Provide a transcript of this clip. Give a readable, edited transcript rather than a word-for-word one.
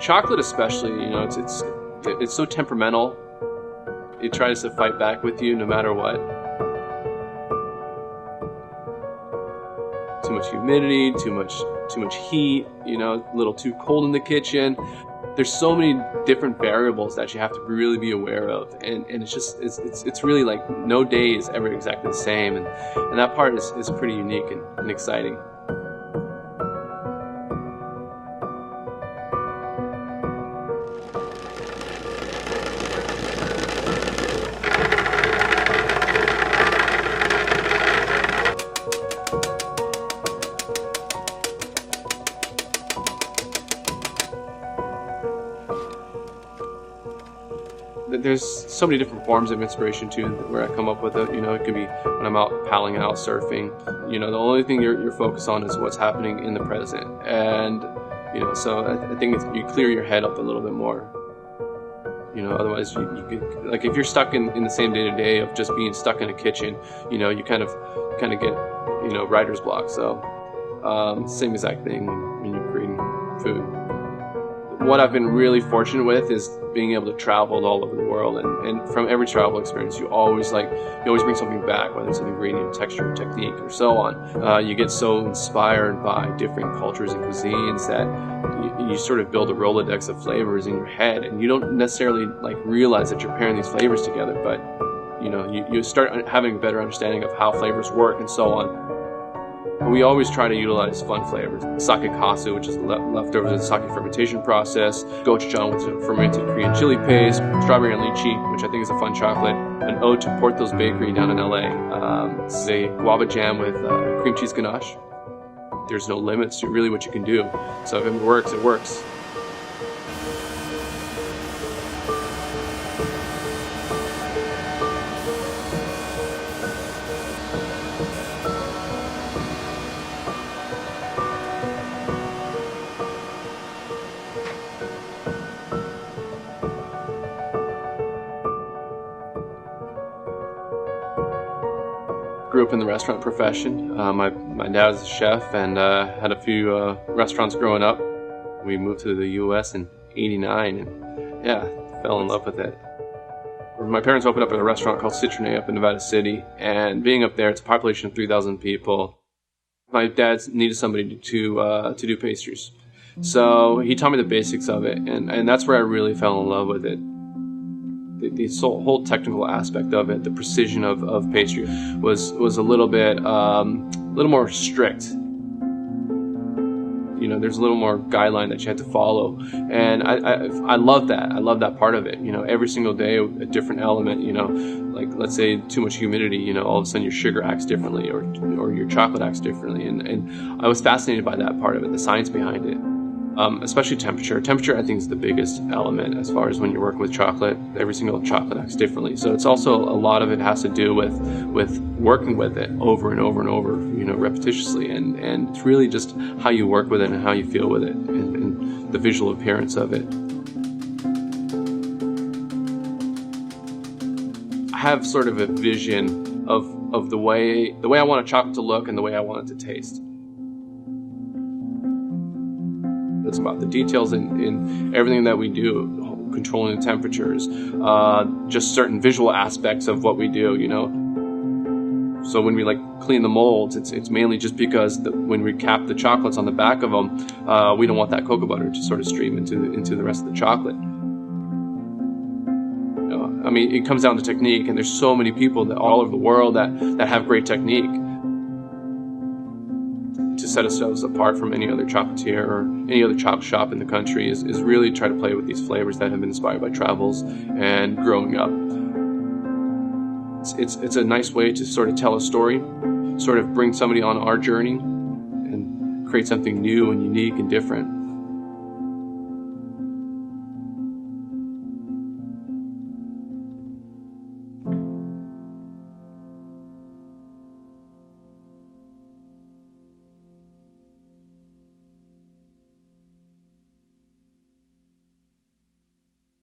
Chocolate especially, you know, it's so temperamental. It tries to fight back with you no matter what. Too much humidity, too much heat, you know, a little too cold in the kitchen. There's so many different variables that you have to really be aware of, and it's really like no day is ever exactly the same, and that part is pretty unique and exciting. There's so many different forms of inspiration too where I come up with it. You know, it could be when I'm out paddling out, surfing. You know, the only thing you're focused on is what's happening in the present. And, you know, so I think you clear your head up a little bit more. You know, otherwise you could, like if you're stuck in the same day-to-day of just being stuck in a kitchen, you know, you kind of get, you know, writer's block. So same exact thing when you're creating food. What I've been really fortunate with is being able to travel all over the world, and from every travel experience you always bring something back, whether it's an ingredient, texture, technique, or so on. You get so inspired by different cultures and cuisines that you sort of build a Rolodex of flavors in your head, and you don't necessarily like realize that you're pairing these flavors together, but you know, you start having a better understanding of how flavors work and so on. We always try to utilize fun flavors. Sake kasu, which is leftovers of the sake fermentation process. Gochujang, which is a fermented Korean chili paste. Strawberry and lychee, which I think is a fun chocolate. An ode to Porto's Bakery down in LA. This is a guava jam with cream cheese ganache. There's no limits to really what you can do. So if it works, it works. Grew up in the restaurant profession. My dad was a chef and had a few restaurants growing up. We moved to the U.S. in '89 and yeah, fell in love with it. My parents opened up a restaurant called Citronet up in Nevada City, and being up there, it's a population of 3,000 people. My dad needed somebody to do pastries. So he taught me the basics of it, and that's where I really fell in love with it. The whole technical aspect of it, the precision of pastry was a little bit more strict. You know, there's a little more guideline that you had to follow, and I love that. I love that part of it. You know, every single day a different element. You know, like let's say too much humidity. You know, all of a sudden your sugar acts differently, or your chocolate acts differently, and I was fascinated by that part of it, the science behind it. Especially temperature. Temperature, I think, is the biggest element as far as when you're working with chocolate. Every single chocolate acts differently. So it's also a lot of it has to do with working with it over and over and over, you know, repetitiously. And it's really just how you work with it and how you feel with it and the visual appearance of it. I have sort of a vision of the way I want a chocolate to look and the way I want it to taste. It's about the details in everything that we do, controlling the temperatures, just certain visual aspects of what we do, you know. So when we like clean the molds, it's mainly just because when we cap the chocolates on the back of them, we don't want that cocoa butter to sort of stream into the rest of the chocolate. You know, I mean, it comes down to technique, and there's so many people that all over the world that have great technique. To set ourselves apart from any other chocolatier or any other chocolate shop in the country is really try to play with these flavors that have been inspired by travels and growing up. It's a nice way to sort of tell a story, sort of bring somebody on our journey and create something new and unique and different.